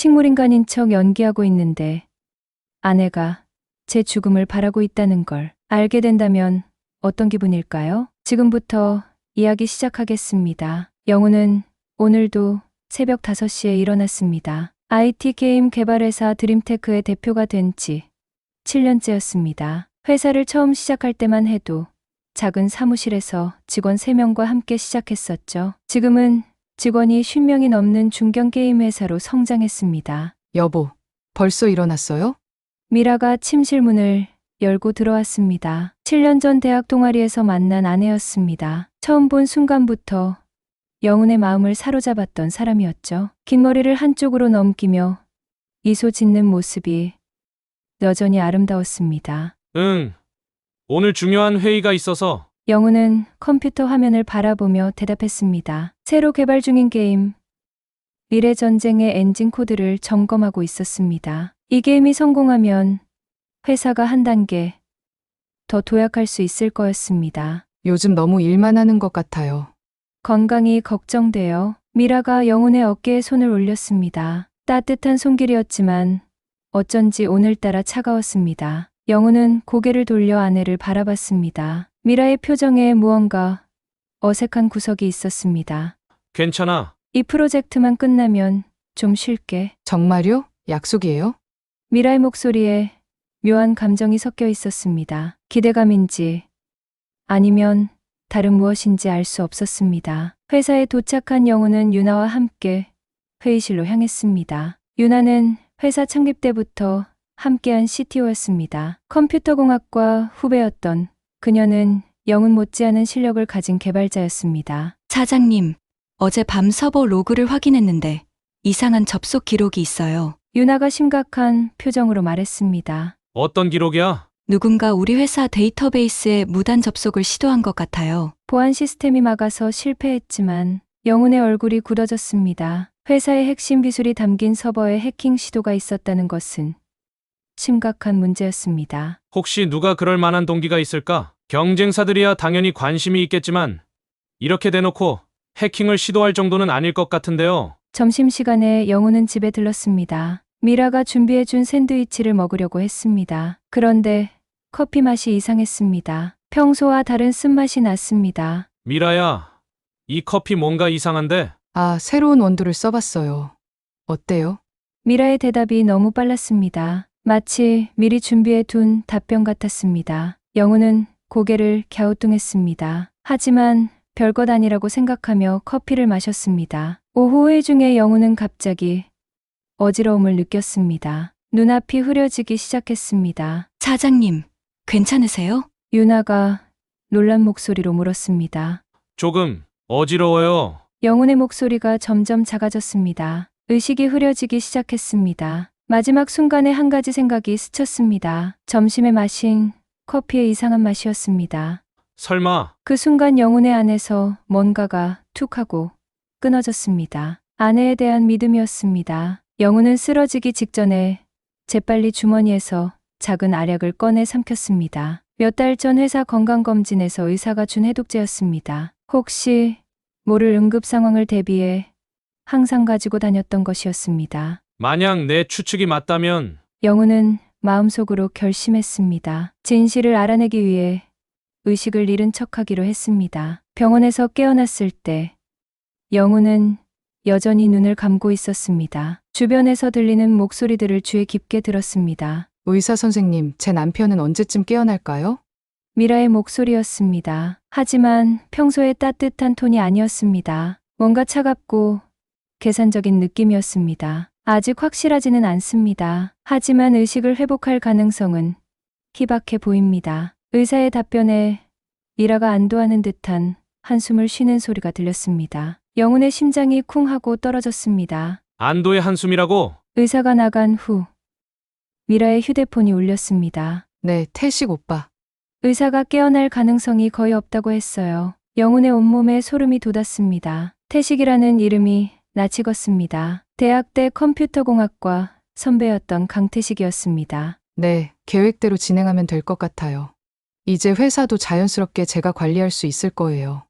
식물인간인 척 연기하고 있는데 아내가 제 죽음을 바라고 있다는 걸 알게 된다면 어떤 기분일까요? 지금부터 이야기 시작하겠습니다. 영우는 오늘도 새벽 5시에 일어났습니다. IT 게임 개발회사 드림테크의 대표가 된 지 7년째였습니다. 회사를 처음 시작할 때만 해도 작은 사무실에서 직원 3명과 함께 시작했었죠. 지금은 직원이 50명이 넘는 중견 게임 회사로 성장했습니다. 여보, 벌써 일어났어요? 미라가 침실 문을 열고 들어왔습니다. 7년 전 대학 동아리에서 만난 아내였습니다. 처음 본 순간부터 영훈의 마음을 사로잡았던 사람이었죠. 긴 머리를 한쪽으로 넘기며 미소 짓는 모습이 여전히 아름다웠습니다. 응. 오늘 중요한 회의가 있어서. 영훈은 컴퓨터 화면을 바라보며 대답했습니다. 새로 개발 중인 게임 미래전쟁의 엔진 코드를 점검하고 있었습니다. 이 게임이 성공하면 회사가 한 단계 더 도약할 수 있을 거였습니다. 요즘 너무 일만 하는 것 같아요. 건강이 걱정되어 미라가 영훈의 어깨에 손을 올렸습니다. 따뜻한 손길이었지만 어쩐지 오늘따라 차가웠습니다. 영훈은 고개를 돌려 아내를 바라봤습니다. 미라의 표정에 무언가 어색한 구석이 있었습니다. 괜찮아. 이 프로젝트만 끝나면 좀 쉴게. 정말요? 약속이에요? 미라의 목소리에 묘한 감정이 섞여 있었습니다. 기대감인지 아니면 다른 무엇인지 알 수 없었습니다. 회사에 도착한 영훈은 유나와 함께 회의실로 향했습니다. 유나는 회사 창립 때부터 함께한 CTO였습니다. 컴퓨터공학과 후배였던 그녀는 영훈 못지않은 실력을 가진 개발자였습니다. 사장님, 어젯밤 서버 로그를 확인했는데 이상한 접속 기록이 있어요. 유나가 심각한 표정으로 말했습니다. 어떤 기록이야? 누군가 우리 회사 데이터베이스에 무단 접속을 시도한 것 같아요. 보안 시스템이 막아서 실패했지만 영훈의 얼굴이 굳어졌습니다. 회사의 핵심 기술이 담긴 서버에 해킹 시도가 있었다는 것은 심각한 문제였습니다. 혹시 누가 그럴 만한 동기가 있을까? 경쟁사들이야 당연히 관심이 있겠지만 이렇게 대놓고 해킹을 시도할 정도는 아닐 것 같은데요. 점심시간에 영훈은 집에 들렀습니다. 미라가 준비해준 샌드위치를 먹으려고 했습니다. 그런데 커피 맛이 이상했습니다. 평소와 다른 쓴맛이 났습니다. 미라야, 이 커피 뭔가 이상한데? 아, 새로운 원두를 써봤어요. 어때요? 미라의 대답이 너무 빨랐습니다. 마치 미리 준비해둔 답변 같았습니다. 영훈은 고개를 갸우뚱했습니다. 하지만 별것 아니라고 생각하며 커피를 마셨습니다. 오후 회의 중에 영훈은 갑자기 어지러움을 느꼈습니다. 눈앞이 흐려지기 시작했습니다. 사장님, 괜찮으세요? 유나가 놀란 목소리로 물었습니다. 조금 어지러워요. 영훈의 목소리가 점점 작아졌습니다. 의식이 흐려지기 시작했습니다. 마지막 순간에 한 가지 생각이 스쳤습니다. 점심에 마신 커피의 이상한 맛이었습니다. 설마 그 순간 영훈의 안에서 뭔가가 툭 하고 끊어졌습니다. 아내에 대한 믿음이었습니다. 영훈은 쓰러지기 직전에 재빨리 주머니에서 작은 알약을 꺼내 삼켰습니다. 몇 달 전 회사 건강검진에서 의사가 준 해독제였습니다. 혹시 모를 응급 상황을 대비해 항상 가지고 다녔던 것이었습니다. 만약 내 추측이 맞다면 영훈은 마음속으로 결심했습니다. 진실을 알아내기 위해 의식을 잃은 척하기로 했습니다. 병원에서 깨어났을 때 영훈은 여전히 눈을 감고 있었습니다. 주변에서 들리는 목소리들을 귀에 깊게 들었습니다. 의사 선생님, 제 남편은 언제쯤 깨어날까요? 미라의 목소리였습니다. 하지만 평소의 따뜻한 톤이 아니었습니다. 뭔가 차갑고 계산적인 느낌이었습니다. 아직 확실하지는 않습니다. 하지만 의식을 회복할 가능성은 희박해 보입니다. 의사의 답변에 미라가 안도하는 듯한 한숨을 쉬는 소리가 들렸습니다. 영훈의 심장이 쿵 하고 떨어졌습니다. 안도의 한숨이라고? 의사가 나간 후 미라의 휴대폰이 울렸습니다. 네, 태식 오빠. 의사가 깨어날 가능성이 거의 없다고 했어요. 영훈의 온몸에 소름이 돋았습니다. 태식이라는 이름이 낯익었습니다. 대학 때 컴퓨터공학과 선배였던 강태식이었습니다. 네, 계획대로 진행하면 될 것 같아요. 이제 회사도 자연스럽게 제가 관리할 수 있을 거예요.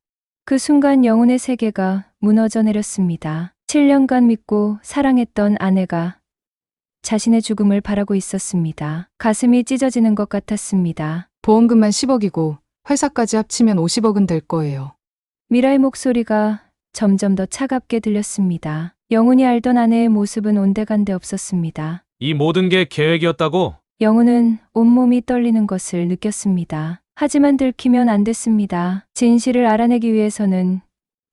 그 순간 영훈의 세계가 무너져 내렸습니다. 7년간 믿고 사랑했던 아내가 자신의 죽음을 바라고 있었습니다. 가슴이 찢어지는 것 같았습니다. 보험금만 10억이고 회사까지 합치면 50억은 될 거예요. 미라의 목소리가 점점 더 차갑게 들렸습니다. 영훈이 알던 아내의 모습은 온데간데 없었습니다. 이 모든 게 계획이었다고? 영훈은 온몸이 떨리는 것을 느꼈습니다. 하지만 들키면 안 됐습니다. 진실을 알아내기 위해서는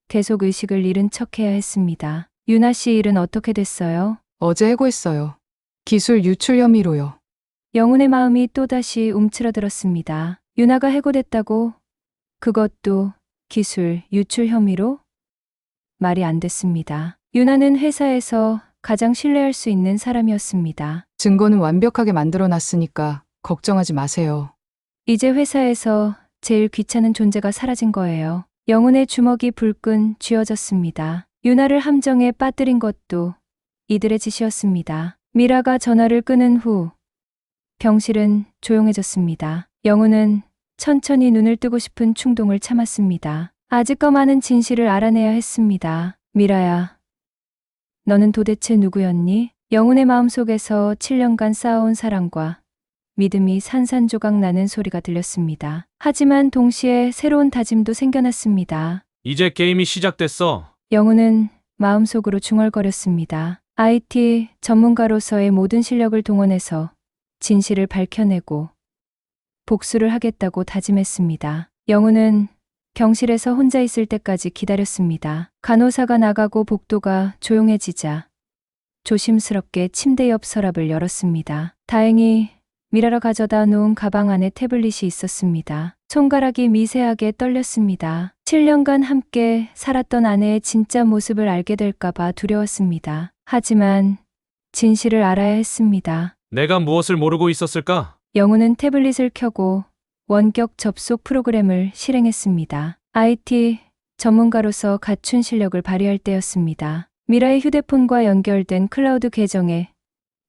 계속 의식을 잃은 척해야 했습니다. 유나 씨 일은 어떻게 됐어요? 어제 해고했어요. 기술 유출 혐의로요. 영훈의 마음이 또다시 움츠러들었습니다. 유나가 해고됐다고? 그것도 기술 유출 혐의로? 말이 안 됐습니다. 유나는 회사에서 가장 신뢰할 수 있는 사람이었습니다. 증거는 완벽하게 만들어 놨으니까 걱정하지 마세요. 이제 회사에서 제일 귀찮은 존재가 사라진 거예요. 영훈의 주먹이 불끈 쥐어졌습니다. 유나를 함정에 빠뜨린 것도 이들의 짓이었습니다. 미라가 전화를 끊은 후 병실은 조용해졌습니다. 영훈은 천천히 눈을 뜨고 싶은 충동을 참았습니다. 아직 더 많은 진실을 알아내야 했습니다. 미라야, 너는 도대체 누구였니? 영훈의 마음속에서 7년간 쌓아온 사랑과 믿음이 산산조각 나는 소리가 들렸습니다. 하지만 동시에 새로운 다짐도 생겨났습니다. 이제 게임이 시작됐어. 영훈은 마음속으로 중얼거렸습니다. IT 전문가로서의 모든 실력을 동원해서 진실을 밝혀내고 복수를 하겠다고 다짐했습니다. 영훈은 병실에서 혼자 있을 때까지 기다렸습니다. 간호사가 나가고 복도가 조용해지자 조심스럽게 침대 옆 서랍을 열었습니다. 다행히 미라가 가져다 놓은 가방 안에 태블릿이 있었습니다. 손가락이 미세하게 떨렸습니다. 7년간 함께 살았던 아내의 진짜 모습을 알게 될까봐 두려웠습니다. 하지만 진실을 알아야 했습니다. 내가 무엇을 모르고 있었을까? 영훈은 태블릿을 켜고 원격 접속 프로그램을 실행했습니다. IT 전문가로서 갖춘 실력을 발휘할 때였습니다. 미라의 휴대폰과 연결된 클라우드 계정에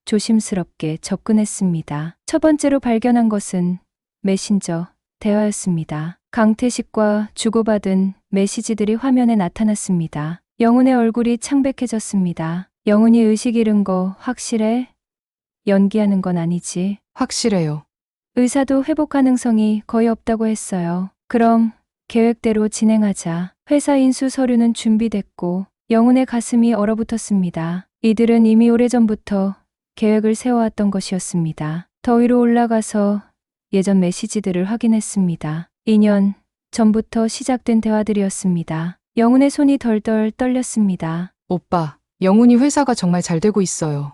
조심스럽게 접근했습니다. 첫 번째로 발견한 것은 메신저 대화였습니다. 강태식과 주고받은 메시지들이 화면에 나타났습니다. 영훈의 얼굴이 창백해졌습니다. 영훈이 의식 잃은 거 확실해? 연기하는 건 아니지. 확실해요. 의사도 회복 가능성이 거의 없다고 했어요. 그럼 계획대로 진행하자. 회사 인수 서류는 준비됐고 영훈의 가슴이 얼어붙었습니다. 이들은 이미 오래전부터 계획을 세워왔던 것이었습니다. 더 위로 올라가서 예전 메시지들을 확인했습니다. 2년 전부터 시작된 대화들이었습니다. 영훈의 손이 덜덜 떨렸습니다. 오빠, 영훈이 회사가 정말 잘 되고 있어요.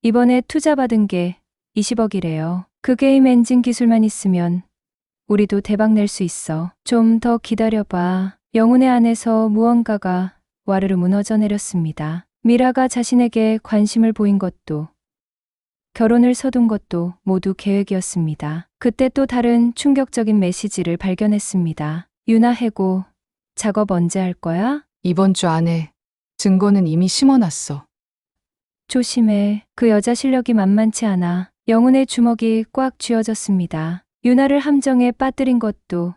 이번에 투자 받은 게 20억이래요. 그 게임 엔진 기술만 있으면 우리도 대박 낼 수 있어. 좀 더 기다려봐. 영훈의 안에서 무언가가 와르르 무너져 내렸습니다. 미라가 자신에게 관심을 보인 것도 결혼을 서둔 것도 모두 계획이었습니다. 그때 또 다른 충격적인 메시지를 발견했습니다. 유나 해고 작업 언제 할 거야? 이번 주 안에 증거는 이미 심어놨어. 조심해. 그 여자 실력이 만만치 않아. 영훈의 주먹이 꽉 쥐어졌습니다. 유나를 함정에 빠뜨린 것도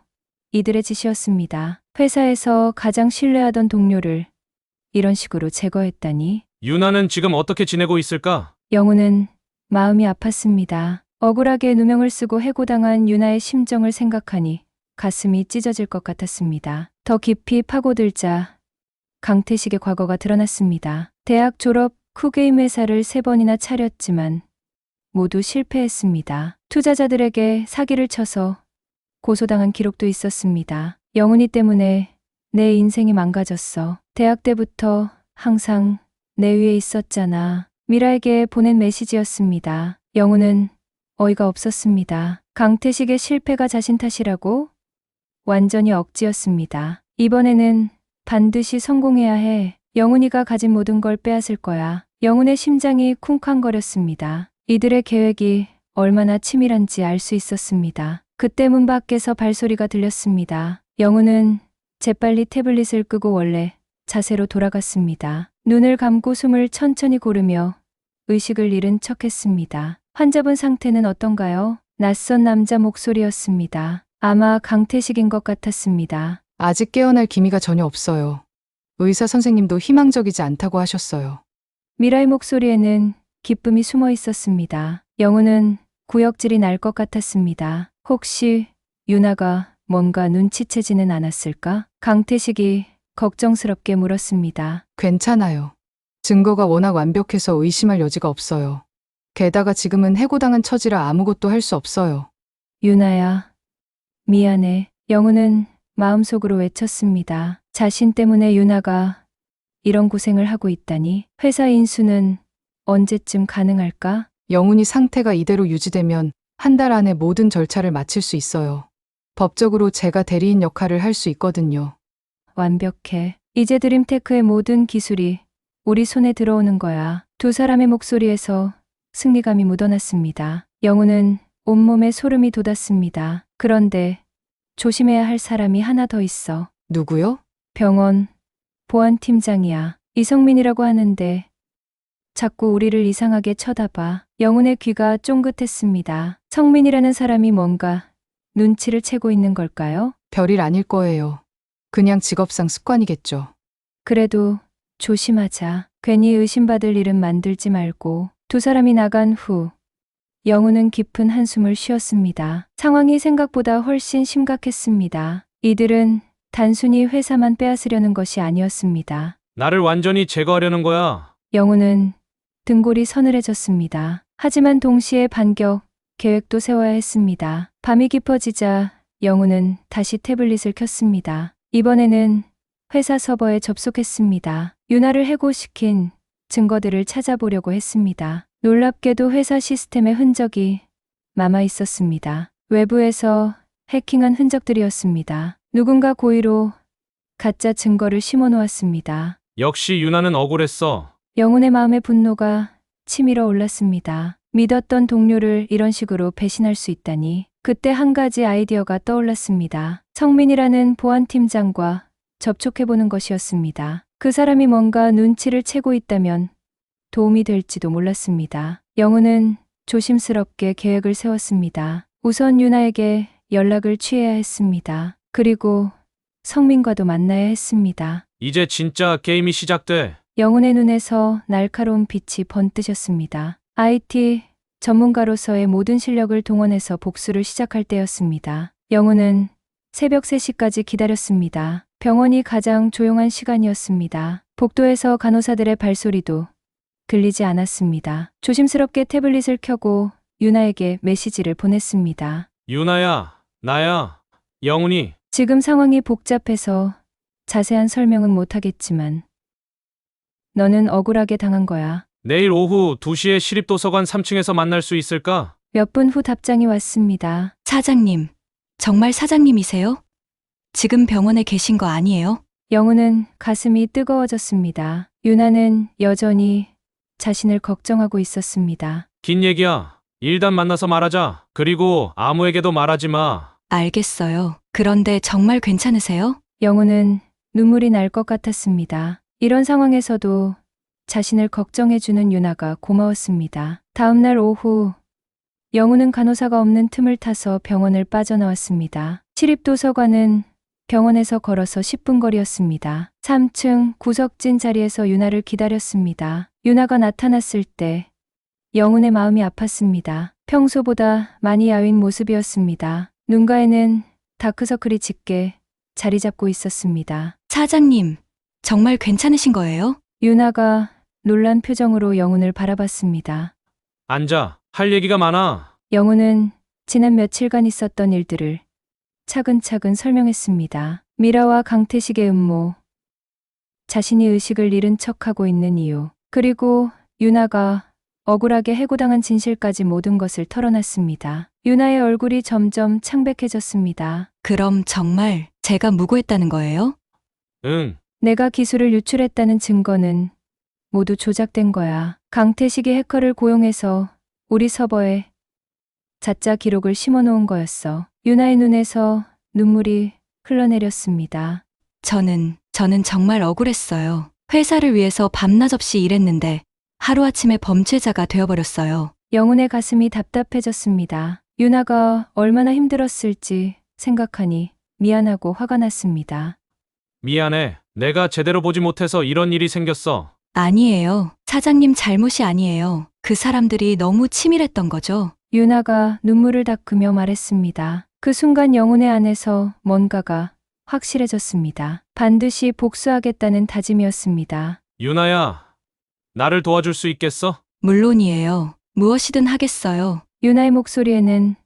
이들의 짓이었습니다. 회사에서 가장 신뢰하던 동료를 이런 식으로 제거했다니. 유나는 지금 어떻게 지내고 있을까? 영훈은 마음이 아팠습니다. 억울하게 누명을 쓰고 해고당한 유나의 심정을 생각하니 가슴이 찢어질 것 같았습니다. 더 깊이 파고들자 강태식의 과거가 드러났습니다. 대학 졸업 후 게임 회사를 3번이나 차렸지만 모두 실패했습니다. 투자자들에게 사기를 쳐서 고소당한 기록도 있었습니다. 영훈이 때문에 내 인생이 망가졌어. 대학 때부터 항상 내 위에 있었잖아. 미라에게 보낸 메시지였습니다. 영훈은 어이가 없었습니다. 강태식의 실패가 자신 탓이라고? 완전히 억지였습니다. 이번에는 반드시 성공해야 해. 영훈이가 가진 모든 걸 빼앗을 거야. 영훈의 심장이 쿵쾅거렸습니다. 이들의 계획이 얼마나 치밀한지 알 수 있었습니다. 그때 문 밖에서 발소리가 들렸습니다. 영훈은 재빨리 태블릿을 끄고 원래 자세로 돌아갔습니다. 눈을 감고 숨을 천천히 고르며 의식을 잃은 척했습니다. 환자분 상태는 어떤가요? 낯선 남자 목소리였습니다. 아마 강태식인 것 같았습니다. 아직 깨어날 기미가 전혀 없어요. 의사 선생님도 희망적이지 않다고 하셨어요. 미라의 목소리에는 기쁨이 숨어 있었습니다. 영우는 구역질이 날 것 같았습니다. 혹시 유나가 뭔가 눈치채지는 않았을까? 강태식이 걱정스럽게 물었습니다. 괜찮아요. 증거가 워낙 완벽해서 의심할 여지가 없어요. 게다가 지금은 해고당한 처지라 아무것도 할 수 없어요. 유나야, 미안해. 영우는 마음속으로 외쳤습니다. 자신 때문에 유나가 이런 고생을 하고 있다니. 회사 인수는 언제쯤 가능할까? 영훈이 상태가 이대로 유지되면 한 달 안에 모든 절차를 마칠 수 있어요. 법적으로 제가 대리인 역할을 할 수 있거든요. 완벽해. 이제 드림테크의 모든 기술이 우리 손에 들어오는 거야. 두 사람의 목소리에서 승리감이 묻어났습니다. 영우는 온몸에 소름이 돋았습니다. 그런데 조심해야 할 사람이 하나 더 있어. 누구요? 병원 보안팀장이야. 이성민이라고 하는데 자꾸 우리를 이상하게 쳐다봐. 영훈의 귀가 쫑긋했습니다. 성민이라는 사람이 뭔가 눈치를 채고 있는 걸까요? 별일 아닐 거예요. 그냥 직업상 습관이겠죠. 그래도 조심하자. 괜히 의심받을 일은 만들지 말고. 두 사람이 나간 후 영훈은 깊은 한숨을 쉬었습니다. 상황이 생각보다 훨씬 심각했습니다. 이들은 단순히 회사만 빼앗으려는 것이 아니었습니다. 나를 완전히 제거하려는 거야. 영훈은 등골이 서늘해졌습니다. 하지만 동시에 반격 계획도 세워야 했습니다. 밤이 깊어지자 영훈은 다시 태블릿을 켰습니다. 이번에는 회사 서버에 접속했습니다. 유나를 해고시킨 증거들을 찾아보려고 했습니다. 놀랍게도 회사 시스템의 흔적이 남아 있었습니다. 외부에서 해킹한 흔적들이었습니다. 누군가 고의로 가짜 증거를 심어 놓았습니다. 역시 유나는 억울했어. 영훈의 마음에 분노가 치밀어 올랐습니다. 믿었던 동료를 이런 식으로 배신할 수 있다니. 그때 한 가지 아이디어가 떠올랐습니다. 성민이라는 보안팀장과 접촉해보는 것이었습니다. 그 사람이 뭔가 눈치를 채고 있다면 도움이 될지도 몰랐습니다. 영훈은 조심스럽게 계획을 세웠습니다. 우선 유나에게 연락을 취해야 했습니다. 그리고 성민과도 만나야 했습니다. 이제 진짜 게임이 시작돼. 영훈의 눈에서 날카로운 빛이 번뜨셨습니다. IT 전문가로서의 모든 실력을 동원해서 복수를 시작할 때였습니다. 영훈은 새벽 3시까지 기다렸습니다. 병원이 가장 조용한 시간이었습니다. 복도에서 간호사들의 발소리도 들리지 않았습니다. 조심스럽게 태블릿을 켜고 유나에게 메시지를 보냈습니다. 유나야, 나야, 영훈이. 지금 상황이 복잡해서 자세한 설명은 못하겠지만 너는 억울하게 당한 거야. 내일 오후 2시에 시립도서관 3층에서 만날 수 있을까? 몇 분 후 답장이 왔습니다. 사장님, 정말 사장님이세요? 지금 병원에 계신 거 아니에요? 영훈은 가슴이 뜨거워졌습니다. 유나는 여전히 자신을 걱정하고 있었습니다. 긴 얘기야. 일단 만나서 말하자. 그리고 아무에게도 말하지 마. 알겠어요. 그런데 정말 괜찮으세요? 영훈은 눈물이 날 것 같았습니다. 이런 상황에서도 자신을 걱정해주는 유나가 고마웠습니다. 다음 날 오후 영훈은 간호사가 없는 틈을 타서 병원을 빠져나왔습니다. 시립도서관은 병원에서 걸어서 10분 거리였습니다. 3층 구석진 자리에서 유나를 기다렸습니다. 유나가 나타났을 때 영훈의 마음이 아팠습니다. 평소보다 많이 야윈 모습이었습니다. 눈가에는 다크서클이 짙게 자리 잡고 있었습니다. 사장님, 정말 괜찮으신 거예요? 유나가 놀란 표정으로 영훈을 바라봤습니다. 앉아. 할 얘기가 많아. 영훈은 지난 며칠간 있었던 일들을 차근차근 설명했습니다. 미라와 강태식의 음모, 자신이 의식을 잃은 척하고 있는 이유, 그리고 유나가 억울하게 해고당한 진실까지 모든 것을 털어놨습니다. 유나의 얼굴이 점점 창백해졌습니다. 그럼 정말 제가 무고했다는 거예요? 응. 내가 기술을 유출했다는 증거는 모두 조작된 거야. 강태식이 해커를 고용해서 우리 서버에 자짜 기록을 심어놓은 거였어. 유나의 눈에서 눈물이 흘러내렸습니다. 저는 정말 억울했어요. 회사를 위해서 밤낮 없이 일했는데 하루아침에 범죄자가 되어버렸어요. 영훈의 가슴이 답답해졌습니다. 유나가 얼마나 힘들었을지 생각하니 미안하고 화가 났습니다. 미안해. 내가 제대로 보지 못해서 이런 일이 생겼어. 아니에요. 사장님 잘못이 아니에요. 그 사람들이 너무 치밀했던 거죠. 유나가 눈물을 닦으며 말했습니다. 그 순간 영훈의 안에서 뭔가가 확실해졌습니다. 반드시 복수하겠다는 다짐이었습니다. 유나야, 나를 도와줄 수 있겠어? 물론이에요. 무엇이든 하겠어요. 유나의 목소리에는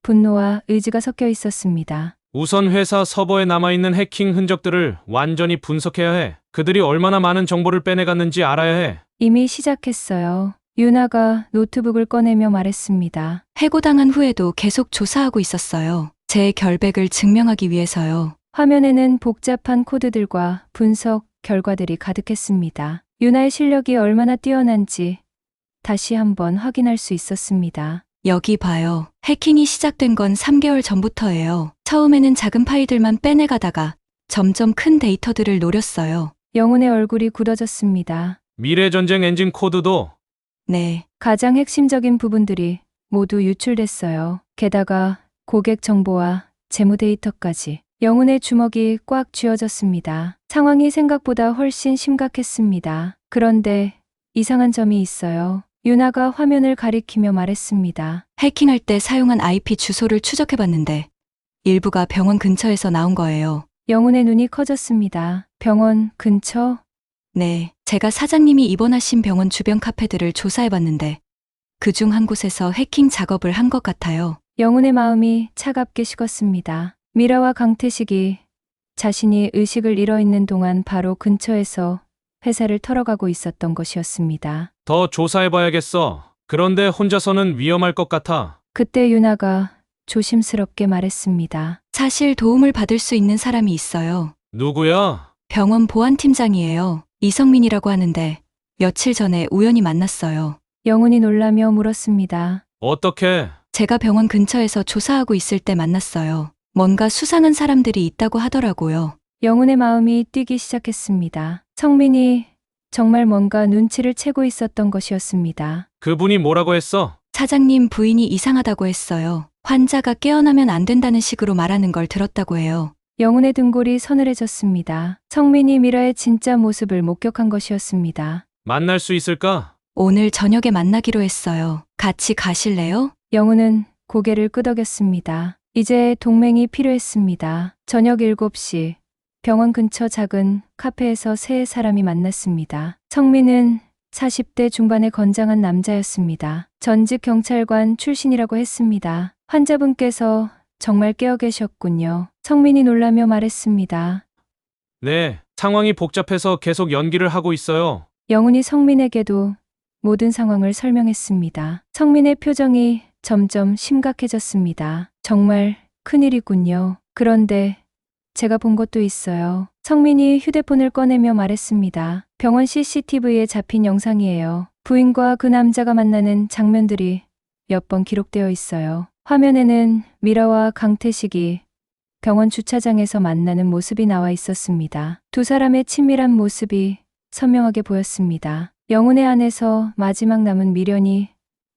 분노와 의지가 섞여 있었습니다. 우선 회사 서버에 남아있는 해킹 흔적들을 완전히 분석해야 해. 그들이 얼마나 많은 정보를 빼내갔는지 알아야 해. 이미 시작했어요. 유나가 노트북을 꺼내며 말했습니다. 해고당한 후에도 계속 조사하고 있었어요. 제 결백을 증명하기 위해서요. 화면에는 복잡한 코드들과 분석 결과들이 가득했습니다. 유나의 실력이 얼마나 뛰어난지 다시 한번 확인할 수 있었습니다. 여기 봐요. 해킹이 시작된 건 3개월 전부터예요. 처음에는 작은 파일들만 빼내가다가 점점 큰 데이터들을 노렸어요. 영훈의 얼굴이 굳어졌습니다. 미래전쟁 엔진 코드도 네, 가장 핵심적인 부분들이 모두 유출됐어요. 게다가 고객 정보와 재무 데이터까지. 영훈의 주먹이 꽉 쥐어졌습니다. 상황이 생각보다 훨씬 심각했습니다. 그런데 이상한 점이 있어요. 유나가 화면을 가리키며 말했습니다. 해킹할 때 사용한 IP 주소를 추적해봤는데 일부가 병원 근처에서 나온 거예요. 영훈의 눈이 커졌습니다. 병원 근처? 네, 제가 사장님이 입원하신 병원 주변 카페들을 조사해봤는데 그중 한 곳에서 해킹 작업을 한 것 같아요. 영훈의 마음이 차갑게 식었습니다. 미라와 강태식이 자신이 의식을 잃어있는 동안 바로 근처에서 회사를 털어가고 있었던 것이었습니다. 더 조사해봐야겠어. 그런데 혼자서는 위험할 것 같아. 그때 유나가 조심스럽게 말했습니다. 사실 도움을 받을 수 있는 사람이 있어요. 누구야? 병원 보안팀장이에요. 이성민이라고 하는데 며칠 전에 우연히 만났어요. 영훈이 놀라며 물었습니다. 어떻게? 제가 병원 근처에서 조사하고 있을 때 만났어요. 뭔가 수상한 사람들이 있다고 하더라고요. 영훈의 마음이 뛰기 시작했습니다. 성민이 정말 뭔가 눈치를 채고 있었던 것이었습니다. 그분이 뭐라고 했어? 사장님 부인이 이상하다고 했어요. 환자가 깨어나면 안 된다는 식으로 말하는 걸 들었다고 해요. 영훈의 등골이 서늘해졌습니다. 성민이 미라의 진짜 모습을 목격한 것이었습니다. 만날 수 있을까? 오늘 저녁에 만나기로 했어요. 같이 가실래요? 영훈은 고개를 끄덕였습니다. 이제 동맹이 필요했습니다. 저녁 7시 병원 근처 작은 카페에서 세 사람이 만났습니다. 성민은 40대 중반의 건장한 남자였습니다. 전직 경찰관 출신이라고 했습니다. 환자분께서 정말 깨어 계셨군요. 성민이 놀라며 말했습니다. 네, 상황이 복잡해서 계속 연기를 하고 있어요. 영훈이 성민에게도 모든 상황을 설명했습니다. 성민의 표정이 점점 심각해졌습니다. 정말 큰일이군요. 그런데 제가 본 것도 있어요. 성민이 휴대폰을 꺼내며 말했습니다. 병원 CCTV에 잡힌 영상이에요. 부인과 그 남자가 만나는 장면들이 몇 번 기록되어 있어요. 화면에는 미라와 강태식이 병원 주차장에서 만나는 모습이 나와 있었습니다. 두 사람의 친밀한 모습이 선명하게 보였습니다. 영훈의 안에서 마지막 남은 미련이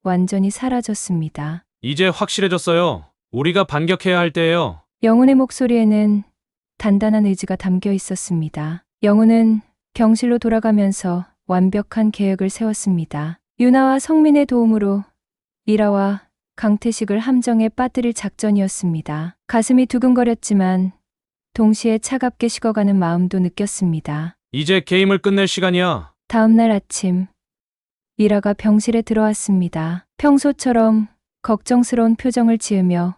완전히 사라졌습니다. 이제 확실해졌어요. 우리가 반격해야 할 때예요. 영훈의 목소리에는 단단한 의지가 담겨 있었습니다. 영훈은 병실로 돌아가면서 완벽한 계획을 세웠습니다. 유나와 성민의 도움으로 미라와 강태식을 함정에 빠뜨릴 작전이었습니다. 가슴이 두근거렸지만 동시에 차갑게 식어가는 마음도 느꼈습니다. 이제 게임을 끝낼 시간이야. 다음 날 아침 미라가 병실에 들어왔습니다. 평소처럼 걱정스러운 표정을 지으며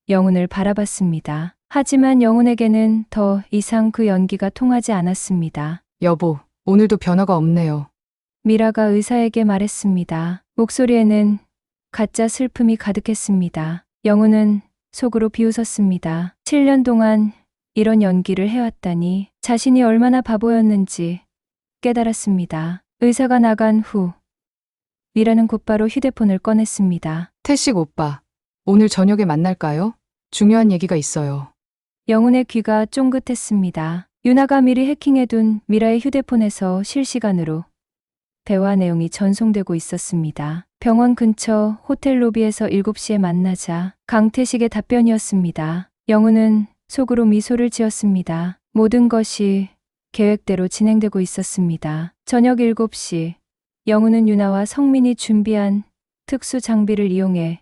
영훈을 바라봤습니다. 하지만 영훈에게는 더 이상 그 연기가 통하지 않았습니다. 여보, 오늘도 변화가 없네요. 미라가 의사에게 말했습니다. 목소리에는 가짜 슬픔이 가득했습니다. 영훈은 속으로 비웃었습니다. 7년 동안 이런 연기를 해왔다니 자신이 얼마나 바보였는지 깨달았습니다. 의사가 나간 후 미라는 곧바로 휴대폰을 꺼냈습니다. 태식 오빠, 오늘 저녁에 만날까요? 중요한 얘기가 있어요. 영훈의 귀가 쫑긋했습니다. 유나가 미리 해킹해둔 미라의 휴대폰에서 실시간으로 대화 내용이 전송되고 있었습니다. 병원 근처 호텔 로비에서 7시에 만나자. 강태식의 답변이었습니다. 영훈은 속으로 미소를 지었습니다. 모든 것이 계획대로 진행되고 있었습니다. 저녁 7시, 영우는 유나와 성민이 준비한 특수 장비를 이용해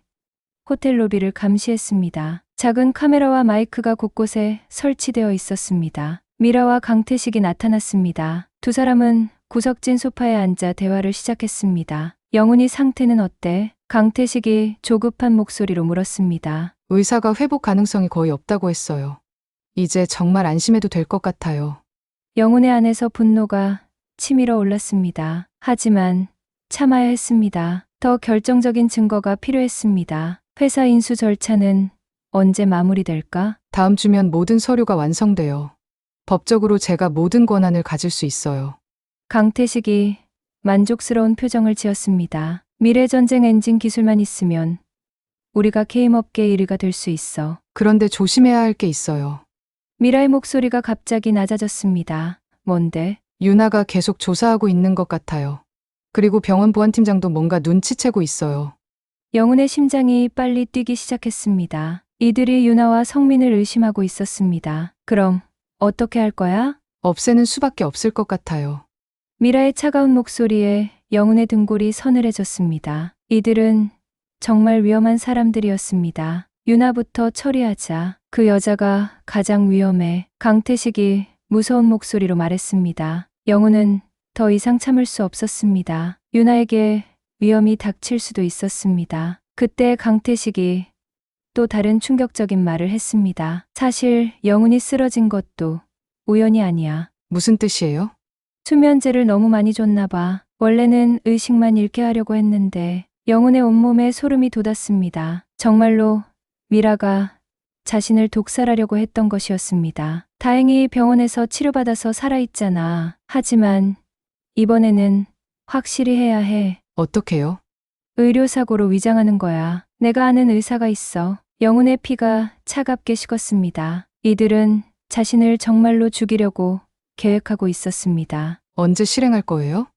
호텔 로비를 감시했습니다. 작은 카메라와 마이크가 곳곳에 설치되어 있었습니다. 미라와 강태식이 나타났습니다. 두 사람은 구석진 소파에 앉아 대화를 시작했습니다. 영훈이 상태는 어때? 강태식이 조급한 목소리로 물었습니다. 의사가 회복 가능성이 거의 없다고 했어요. 이제 정말 안심해도 될 것 같아요. 영훈의 안에서 분노가 치밀어 올랐습니다. 하지만 참아야 했습니다. 더 결정적인 증거가 필요했습니다. 회사 인수 절차는 언제 마무리될까? 다음 주면 모든 서류가 완성돼요. 법적으로 제가 모든 권한을 가질 수 있어요. 강태식이 만족스러운 표정을 지었습니다. 미래전쟁 엔진 기술만 있으면 우리가 게임업계 1위가 될 수 있어. 그런데 조심해야 할 게 있어요. 미라의 목소리가 갑자기 낮아졌습니다. 뭔데? 유나가 계속 조사하고 있는 것 같아요. 그리고 병원 보안팀장도 뭔가 눈치채고 있어요. 영훈의 심장이 빨리 뛰기 시작했습니다. 이들이 유나와 성민을 의심하고 있었습니다. 그럼 어떻게 할 거야? 없애는 수밖에 없을 것 같아요. 미라의 차가운 목소리에 영훈의 등골이 서늘해졌습니다. 이들은 정말 위험한 사람들이었습니다. 유나부터 처리하자. 그 여자가 가장 위험해. 강태식이 무서운 목소리로 말했습니다. 영훈은 더 이상 참을 수 없었습니다. 유나에게 위험이 닥칠 수도 있었습니다. 그때 강태식이 또 다른 충격적인 말을 했습니다. 사실 영훈이 쓰러진 것도 우연이 아니야. 무슨 뜻이에요? 수면제를 너무 많이 줬나 봐. 원래는 의식만 잃게 하려고 했는데 영훈의 온몸에 소름이 돋았습니다. 정말로 미라가 자신을 독살하려고 했던 것이었습니다. 다행히 병원에서 치료받아서 살아있잖아. 하지만 이번에는 확실히 해야 해. 어떻게요? 의료사고로 위장하는 거야. 내가 아는 의사가 있어. 영훈의 피가 차갑게 식었습니다. 이들은 자신을 정말로 죽이려고 계획하고 있었습니다. 언제 실행할 거예요?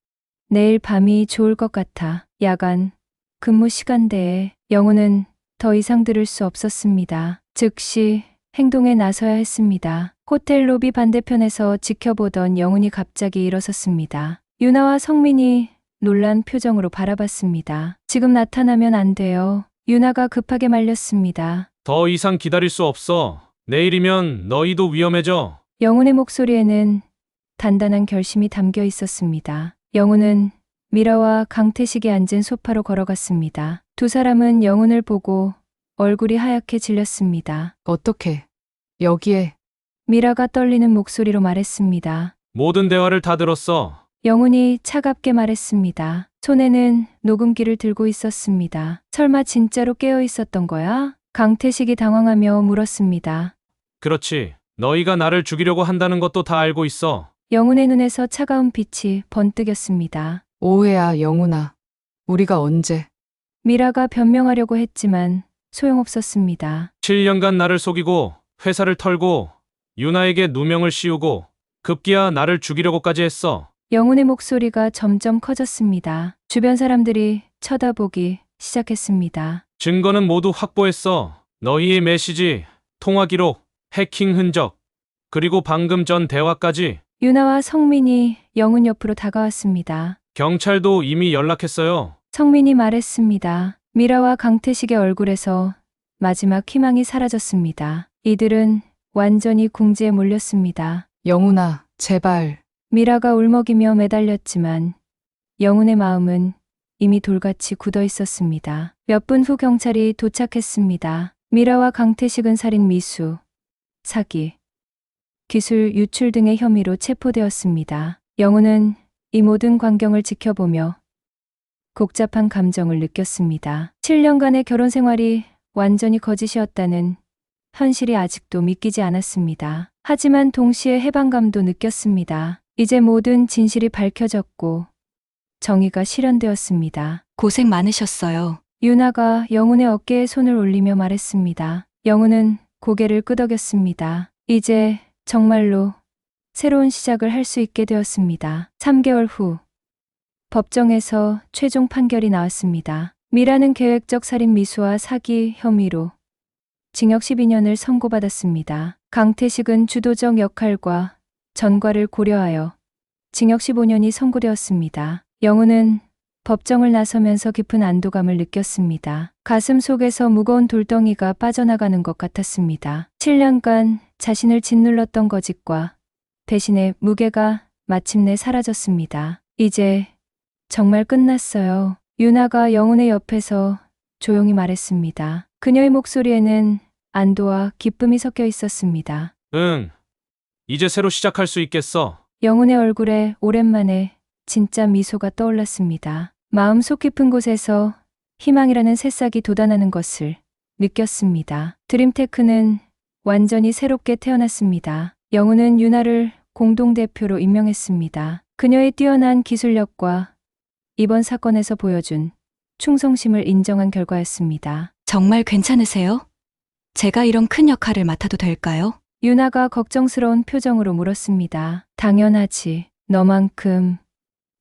내일 밤이 좋을 것 같아. 야간 근무 시간대에 영훈은 더 이상 들을 수 없었습니다. 즉시 행동에 나서야 했습니다. 호텔 로비 반대편에서 지켜보던 영훈이 갑자기 일어섰습니다. 유나와 성민이 놀란 표정으로 바라봤습니다. 지금 나타나면 안 돼요. 유나가 급하게 말렸습니다. 더 이상 기다릴 수 없어. 내일이면 너희도 위험해져. 영훈의 목소리에는 단단한 결심이 담겨 있었습니다. 영훈은 미라와 강태식이 앉은 소파로 걸어갔습니다. 두 사람은 영훈을 보고 얼굴이 하얗게 질렸습니다. 어떻게? 여기에 미라가 떨리는 목소리로 말했습니다. 모든 대화를 다 들었어. 영훈이 차갑게 말했습니다. 손에는 녹음기를 들고 있었습니다. 설마 진짜로 깨어 있었던 거야? 강태식이 당황하며 물었습니다. 그렇지. 너희가 나를 죽이려고 한다는 것도 다 알고 있어. 영훈의 눈에서 차가운 빛이 번뜩였습니다. 오해야, 영훈아. 우리가 언제? 미라가 변명하려고 했지만 소용없었습니다. 7년간 나를 속이고 회사를 털고 유나에게 누명을 씌우고 급기야 나를 죽이려고까지 했어. 영훈의 목소리가 점점 커졌습니다. 주변 사람들이 쳐다보기 시작했습니다. 증거는 모두 확보했어. 너희의 메시지, 통화 기록, 해킹 흔적, 그리고 방금 전 대화까지. 유나와 성민이 영훈 옆으로 다가왔습니다. 경찰도 이미 연락했어요. 성민이 말했습니다. 미라와 강태식의 얼굴에서 마지막 희망이 사라졌습니다. 이들은 완전히 궁지에 몰렸습니다. 영훈아, 제발. 미라가 울먹이며 매달렸지만 영훈의 마음은 이미 돌같이 굳어 있었습니다. 몇 분 후 경찰이 도착했습니다. 미라와 강태식은 살인 미수, 사기, 기술 유출 등의 혐의로 체포되었습니다. 영훈은 이 모든 광경을 지켜보며 복잡한 감정을 느꼈습니다. 7년간의 결혼 생활이 완전히 거짓이었다는 현실이 아직도 믿기지 않았습니다. 하지만 동시에 해방감도 느꼈습니다. 이제 모든 진실이 밝혀졌고 정의가 실현되었습니다. 고생 많으셨어요. 유나가 영훈의 어깨에 손을 올리며 말했습니다. 영훈은 고개를 끄덕였습니다. 이제 정말로 새로운 시작을 할 수 있게 되었습니다. 3개월 후 법정에서 최종 판결이 나왔습니다. 미라는 계획적 살인 미수와 사기 혐의로 징역 12년을 선고받았습니다. 강태식은 주도적 역할과 전과를 고려하여 징역 15년이 선고되었습니다. 영훈은 법정을 나서면서 깊은 안도감을 느꼈습니다. 가슴 속에서 무거운 돌덩이가 빠져나가는 것 같았습니다. 7년간 자신을 짓눌렀던 거짓과 배신의 무게가 마침내 사라졌습니다. 이제 정말 끝났어요. 유나가 영훈의 옆에서 조용히 말했습니다. 그녀의 목소리에는 안도와 기쁨이 섞여 있었습니다. 응. 이제 새로 시작할 수 있겠어. 영훈의 얼굴에 오랜만에 진짜 미소가 떠올랐습니다. 마음속 깊은 곳에서 희망이라는 새싹이 돋아나는 것을 느꼈습니다. 드림테크는 완전히 새롭게 태어났습니다. 영훈은 유나를 공동대표로 임명했습니다. 그녀의 뛰어난 기술력과 이번 사건에서 보여준 충성심을 인정한 결과였습니다. 정말 괜찮으세요? 제가 이런 큰 역할을 맡아도 될까요? 유나가 걱정스러운 표정으로 물었습니다. 당연하지. 너만큼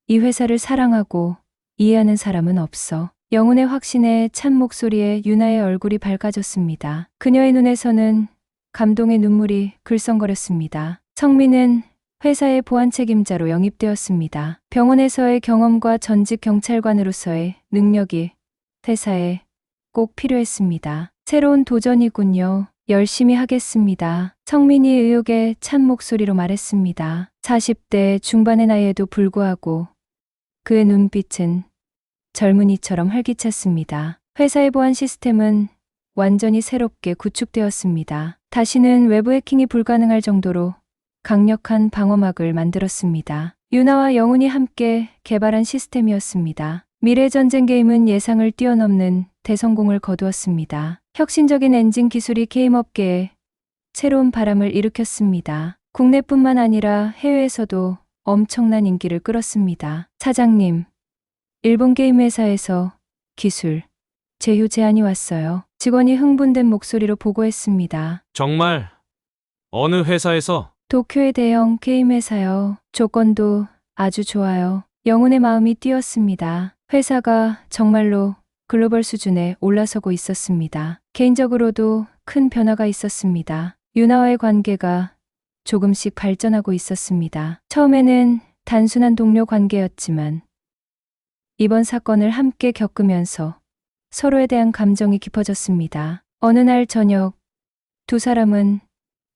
이 회사를 사랑하고 이해하는 사람은 없어. 영훈의 확신에 찬 목소리에 유나의 얼굴이 밝아졌습니다. 그녀의 눈에서는 감동의 눈물이 글썽거렸습니다. 성민은 회사의 보안 책임자로 영입되었습니다. 병원에서의 경험과 전직 경찰관으로서의 능력이 회사에 꼭 필요했습니다. 새로운 도전이군요. 열심히 하겠습니다. 성민이 의욕에 찬 목소리로 말했습니다. 40대 중반의 나이에도 불구하고 그의 눈빛은 젊은이처럼 활기찼습니다. 회사의 보안 시스템은 완전히 새롭게 구축되었습니다. 다시는 외부 해킹이 불가능할 정도로 강력한 방어막을 만들었습니다. 유나와 영훈이 함께 개발한 시스템이었습니다. 미래 전쟁 게임은 예상을 뛰어넘는 대성공을 거두었습니다. 혁신적인 엔진 기술이 게임 업계에 새로운 바람을 일으켰습니다. 국내뿐만 아니라 해외에서도 엄청난 인기를 끌었습니다. 사장님, 일본 게임 회사에서 기술 제휴 제안이 왔어요. 직원이 흥분된 목소리로 보고했습니다. 정말? 어느 회사에서? 도쿄의 대형 게임 회사요. 조건도 아주 좋아요. 영훈의 마음이 뛰었습니다. 회사가 정말로 글로벌 수준에 올라서고 있었습니다. 개인적으로도 큰 변화가 있었습니다. 유나와의 관계가 조금씩 발전하고 있었습니다. 처음에는 단순한 동료 관계였지만 이번 사건을 함께 겪으면서 서로에 대한 감정이 깊어졌습니다. 어느 날 저녁 두 사람은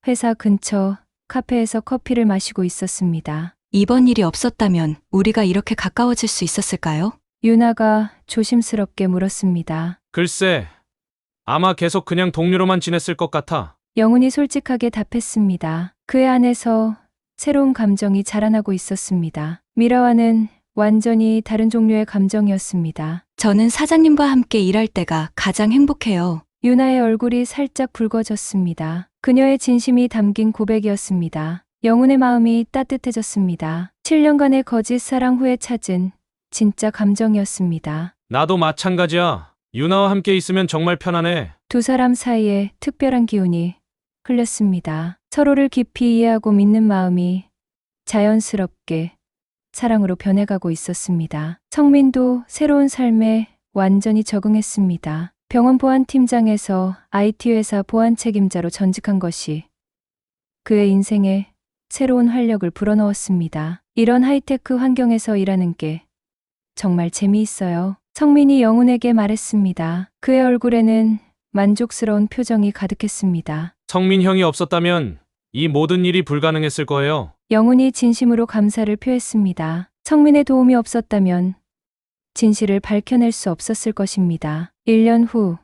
회사 근처 카페에서 커피를 마시고 있었습니다. 이번 일이 없었다면 우리가 이렇게 가까워질 수 있었을까요? 유나가 조심스럽게 물었습니다. 글쎄, 아마 계속 그냥 동료로만 지냈을 것 같아. 영훈이 솔직하게 답했습니다. 그의 안에서 새로운 감정이 자라나고 있었습니다. 미라와는 완전히 다른 종류의 감정이었습니다. 저는 사장님과 함께 일할 때가 가장 행복해요. 유나의 얼굴이 살짝 붉어졌습니다. 그녀의 진심이 담긴 고백이었습니다. 영훈의 마음이 따뜻해졌습니다. 7년간의 거짓 사랑 후에 찾은 진짜 감정이었습니다. 나도 마찬가지야. 유나와 함께 있으면 정말 편안해. 두 사람 사이에 특별한 기운이 흘렸습니다. 서로를 깊이 이해하고 믿는 마음이 자연스럽게 사랑으로 변해가고 있었습니다. 성민도 새로운 삶에 완전히 적응했습니다. 병원 보안팀장에서 IT 회사 보안 책임자로 전직한 것이 그의 인생에 새로운 활력을 불어넣었습니다. 이런 하이테크 환경에서 일하는 게 정말 재미있어요. 성민이 영훈에게 말했습니다. 그의 얼굴에는 만족스러운 표정이 가득했습니다. 성민 형이 없었다면 이 모든 일이 불가능했을 거예요. 영훈이 진심으로 감사를 표했습니다. 성민의 도움이 없었다면 진실을 밝혀낼 수 없었을 것입니다. 1년 후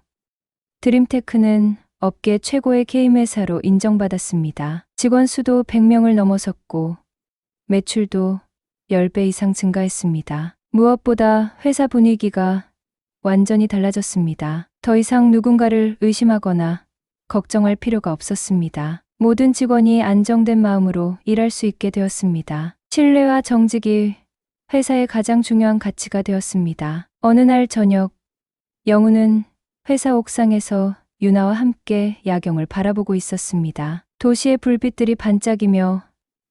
드림테크는 업계 최고의 게임 회사로 인정받았습니다. 직원 수도 100명을 넘어섰고 매출도 10배 이상 증가했습니다. 무엇보다 회사 분위기가 완전히 달라졌습니다. 더 이상 누군가를 의심하거나 걱정할 필요가 없었습니다. 모든 직원이 안정된 마음으로 일할 수 있게 되었습니다. 신뢰와 정직이 회사의 가장 중요한 가치가 되었습니다. 어느 날 저녁, 영훈은 회사 옥상에서 유나와 함께 야경을 바라보고 있었습니다. 도시의 불빛들이 반짝이며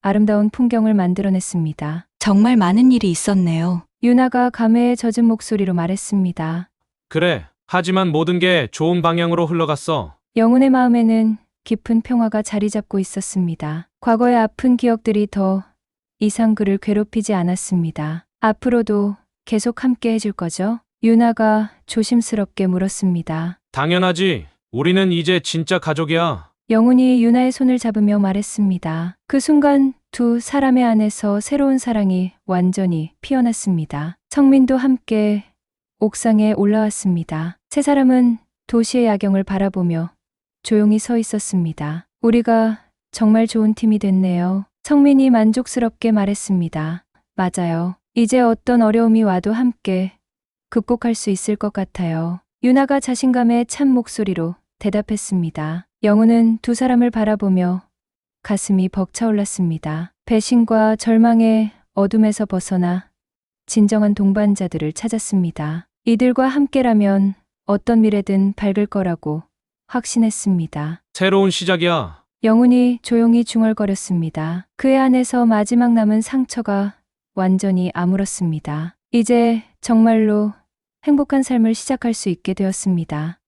아름다운 풍경을 만들어냈습니다. 정말 많은 일이 있었네요. 유나가 감회에 젖은 목소리로 말했습니다. 그래. 하지만 모든 게 좋은 방향으로 흘러갔어. 영훈의 마음에는 깊은 평화가 자리 잡고 있었습니다. 과거의 아픈 기억들이 더 이상 그를 괴롭히지 않았습니다. 앞으로도 계속 함께 해줄 거죠? 유나가 조심스럽게 물었습니다. 당연하지. 우리는 이제 진짜 가족이야. 영훈이 유나의 손을 잡으며 말했습니다. 그 순간 두 사람의 안에서 새로운 사랑이 완전히 피어났습니다. 성민도 함께 옥상에 올라왔습니다. 세 사람은 도시의 야경을 바라보며 조용히 서 있었습니다. 우리가 정말 좋은 팀이 됐네요. 성민이 만족스럽게 말했습니다. 맞아요. 이제 어떤 어려움이 와도 함께 극복할 수 있을 것 같아요. 유나가 자신감에 찬 목소리로 대답했습니다. 영훈은 두 사람을 바라보며 가슴이 벅차올랐습니다. 배신과 절망의 어둠에서 벗어나 진정한 동반자들을 찾았습니다. 이들과 함께라면 어떤 미래든 밝을 거라고 확신했습니다. 새로운 시작이야. 영훈이 조용히 중얼거렸습니다. 그의 안에서 마지막 남은 상처가 완전히 아물었습니다. 이제 정말로 행복한 삶을 시작할 수 있게 되었습니다.